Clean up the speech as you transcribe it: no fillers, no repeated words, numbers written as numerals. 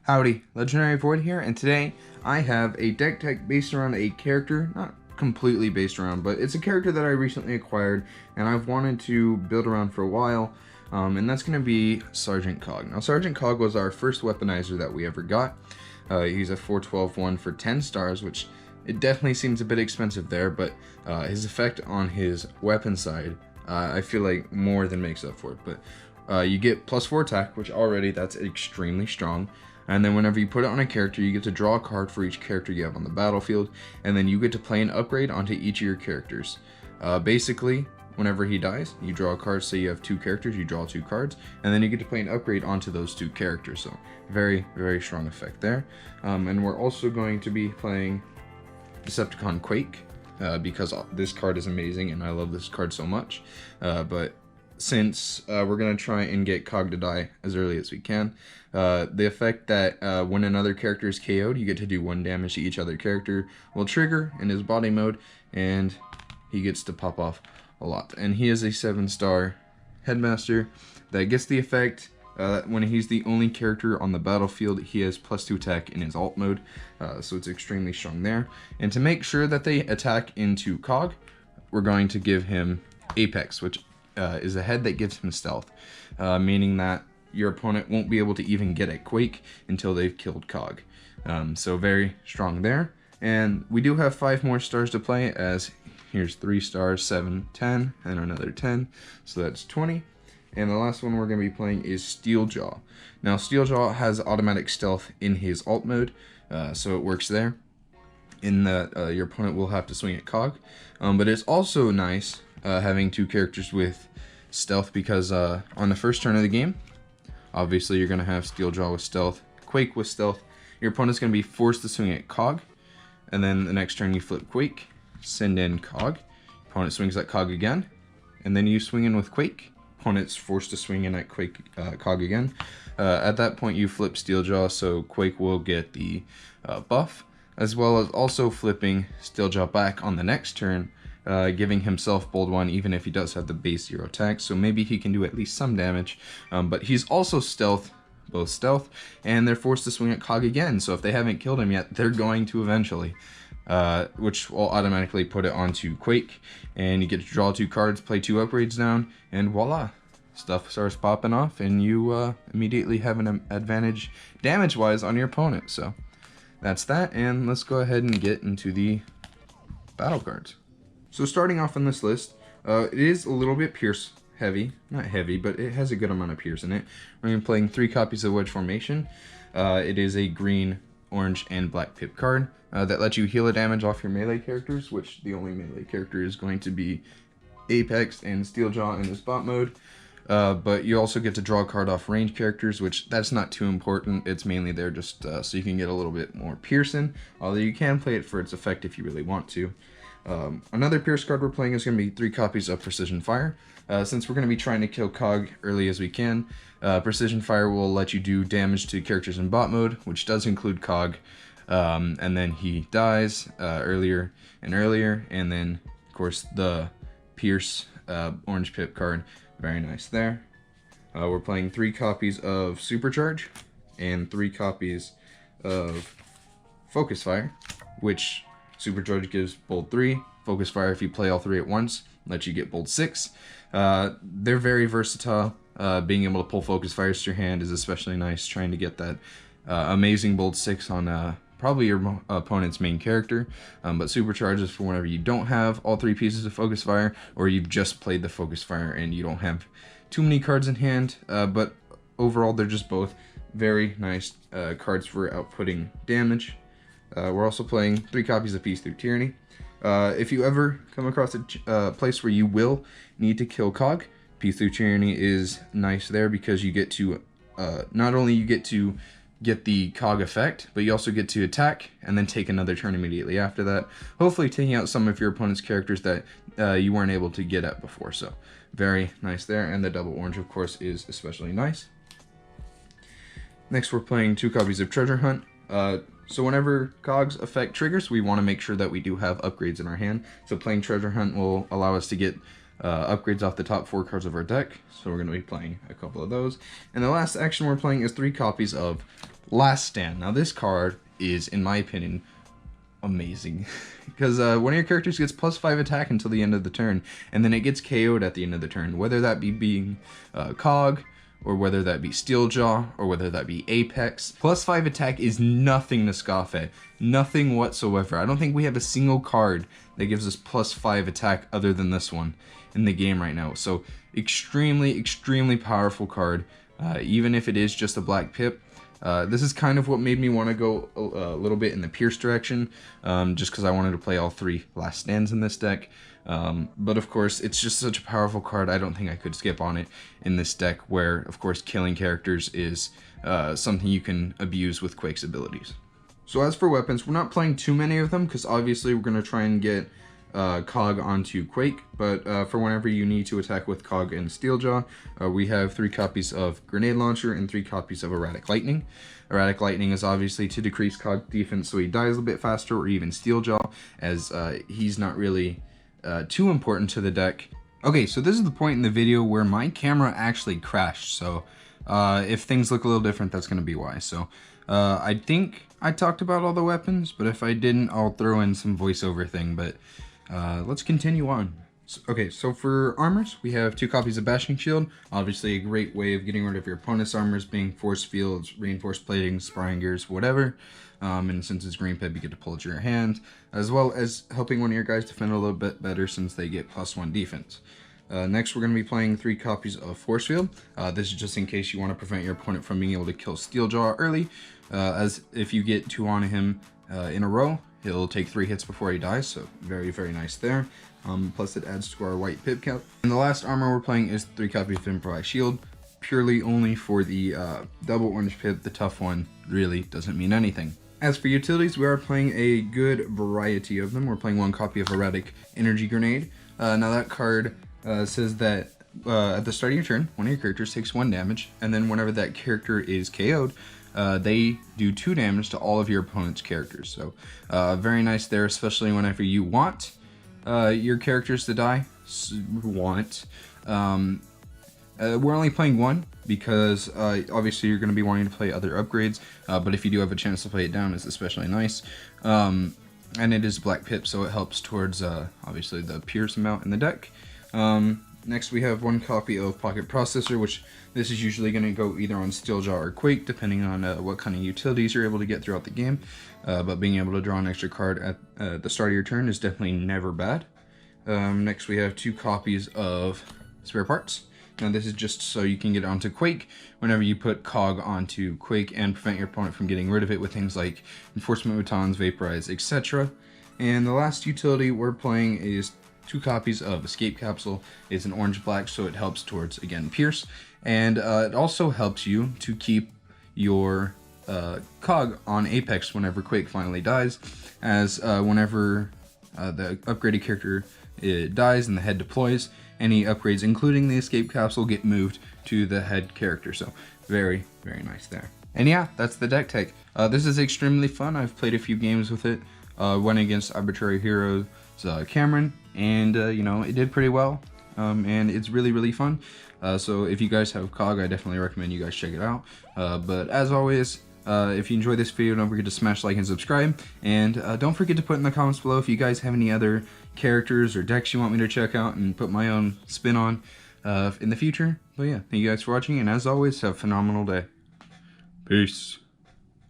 Howdy, Legendary Void here, and today I have a deck tech based around a character, not completely based around, but it's a character that I recently acquired and I've wanted to build around for a while, and that's going to be Sergeant Cog. Now, Sergeant Cog was our first weaponizer that we ever got. He's a 412 one for 10 stars, which it definitely seems a bit expensive there, but his effect on his weapon side, I feel like more than makes up for it. But you get +4 attack, which already that's extremely strong. And then whenever you put it on a character, you get to draw a card for each character you have on the battlefield, and then you get to play an upgrade onto each of your characters. Basically, whenever he dies, you draw a card. Say you have 2 characters, you draw 2 cards, and then you get to play an upgrade onto those 2 characters. So very, very strong effect there. And we're also going to be playing Decepticon Quake, because this card is amazing and I love this card so much. But since we're going to try and get Cog to die as early as we can, the effect that when another character is KO'd, you get to do 1 damage to each other character will trigger in his body mode, and he gets to pop off a lot. And he is a 7-star headmaster that gets the effect when he's the only character on the battlefield. He has +2 attack in his alt mode, so it's extremely strong there. And to make sure that they attack into Cog, we're going to give him Apex, which is a head that gives him stealth, meaning that your opponent won't be able to even get a Quake until they've killed Cog. So very strong there. And we do have 5 more stars to play, as here's 3 stars, 7, 10, and another 10, so that's 20. And the last one we're going to be playing is Steeljaw. Now, Steeljaw has automatic stealth in his alt mode, so it works there. In that your opponent will have to swing at Cog, but it's also nice having 2 characters with stealth, because on the first turn of the game, obviously you're going to have Steeljaw with stealth, Quake with stealth. Your opponent's going to be forced to swing at Cog, and then the next turn you flip Quake, send in Cog, opponent swings at Cog again, and then you swing in with Quake, opponent's forced to swing in at Cog again. At that point you flip Steeljaw, so Quake will get the buff, as well as also flipping Steeljaw back on the next turn, giving himself bold 1 even if he does have the base 0 attack, so maybe he can do at least some damage. But he's also stealth, both stealth, and they're forced to swing at Cog again, so if they haven't killed him yet, they're going to eventually, which will automatically put it onto Quake, and you get to draw 2 cards, play 2 upgrades down, and voila, stuff starts popping off, and you immediately have an advantage damage wise on your opponent. So that's that, and let's go ahead and get into the battle cards. So starting off on this list, it is a little bit Pierce heavy. Not heavy, but it has a good amount of Pierce in it. We're going to be playing 3 copies of Wedge Formation. It is a green, orange, and black pip card that lets you heal a damage off your melee characters, which the only melee character is going to be Apex and Steeljaw in this bot mode. But you also get to draw a card off range characters, which that's not too important. It's mainly there just so you can get a little bit more Pierce in, although you can play it for its effect if you really want to. Another Pierce card we're playing is going to be 3 copies of Precision Fire. Since we're going to be trying to kill Cog early as we can, Precision Fire will let you do damage to characters in bot mode, which does include Cog, and then he dies earlier and earlier, and then of course the Pierce orange pip card, very nice there. We're playing 3 copies of Supercharge and 3 copies of Focus Fire, which Supercharge gives bold 3, Focus Fire if you play all 3 at once lets you get bold 6. They're very versatile. Being able to pull Focus Fires to your hand is especially nice, trying to get that amazing bold 6 on probably your opponent's main character. But Supercharge is for whenever you don't have all 3 pieces of Focus Fire, or you've just played the Focus Fire and you don't have too many cards in hand. But overall, they're just both very nice cards for outputting damage. We're also playing 3 copies of Peace Through Tyranny. If you ever come across a place where you will need to kill Cog, Peace Through Tyranny is nice there, because you get to, not only you get to get the Cog effect, but you also get to attack and then take another turn immediately after that, hopefully taking out some of your opponent's characters that you weren't able to get at before. So very nice there, and the double orange of course is especially nice. Next we're playing 2 copies of Treasure Hunt. So whenever Cog's effect triggers, we want to make sure that we do have upgrades in our hand. So playing Treasure Hunt will allow us to get upgrades off the top 4 cards of our deck. So we're going to be playing a couple of those. And the last action we're playing is 3 copies of Last Stand. Now this card is, in my opinion, amazing. Because one of your characters gets +5 attack until the end of the turn, and then it gets KO'd at the end of the turn. Whether that be being Cog, or whether that be Steeljaw, or whether that be Apex. +5 attack is nothing to scoff at. Nothing whatsoever. I don't think we have a single card that gives us +5 attack other than this one in the game right now. So extremely, extremely powerful card. Even if it is just a black pip. This is kind of what made me want to go a little bit in the Pierce direction, just because I wanted to play all 3 Last Stands in this deck. But of course, it's just such a powerful card, I don't think I could skip on it in this deck, where, of course, killing characters is something you can abuse with Quake's abilities. So as for weapons, we're not playing too many of them, because obviously we're going to try and get Cog onto Quake, but for whenever you need to attack with Cog and Steeljaw, we have 3 copies of Grenade Launcher and 3 copies of Erratic Lightning. Erratic Lightning is obviously to decrease Cog defense so he dies a bit faster, or even Steeljaw, as he's not really too important to the deck. Okay, so this is the point in the video where my camera actually crashed, so if things look a little different, that's going to be why. So I think I talked about all the weapons, but if I didn't, I'll throw in some voiceover thing, but let's continue on. Okay, so for armors, we have 2 copies of Bashing Shield. Obviously a great way of getting rid of your opponent's armors, being Force Fields, Reinforced Plating, Sparring Gears, whatever. And since it's green pip, you get to pull it to your hand, as well as helping one of your guys defend a little bit better since they get +1 defense. Next, we're going to be playing 3 copies of Force Field. This is just in case you want to prevent your opponent from being able to kill Steeljaw early, as if you get 2 on him in a row, he'll take 3 hits before he dies, so very, very nice there. Plus it adds to our white pip count. And the last armor we're playing is 3 copies of Improvised Shield, purely only for the double orange pip. The tough one really doesn't mean anything. As for utilities, we are playing a good variety of them. We're playing 1 copy of Erratic Energy Grenade. Now that card says that at the start of your turn, one of your characters takes 1 damage, and then whenever that character is KO'd, they do 2 damage to all of your opponent's characters. So very nice there, especially whenever you want your characters to die. We're only playing 1 because obviously you're going to be wanting to play other upgrades, but if you do have a chance to play it down, it's especially nice. And it is black pip, so it helps towards obviously the Pierce amount in the deck. Next we have 1 copy of Pocket Processor, which this is usually going to go either on Steeljaw or Quake, depending on what kind of utilities you're able to get throughout the game. But being able to draw an extra card at the start of your turn is definitely never bad. Next we have 2 copies of Spare Parts. Now this is just so you can get onto Quake whenever you put Cog onto Quake and prevent your opponent from getting rid of it with things like Enforcement Batons, Vaporize, etc. And the last utility we're playing is 2 copies of Escape Capsule. It's an orange-black, so it helps towards, again, Pierce. And it also helps you to keep your Cog on Apex whenever Quake finally dies, as whenever the upgraded character dies and the head deploys, any upgrades, including the Escape Capsule, get moved to the head character. So very, very nice there. And yeah, that's the deck tech. This is extremely fun. I've played a few games with it. Went against Arbitrary Heroes Cameron, and you know, it did pretty well. And it's really, really fun. So if you guys have Cog, I definitely recommend you guys check it out. But as always, if you enjoyed this video, don't forget to smash like and subscribe. And don't forget to put in the comments below if you guys have any other characters or decks you want me to check out and put my own spin on in the future. But yeah, thank you guys for watching, and as always, have a phenomenal day. Peace.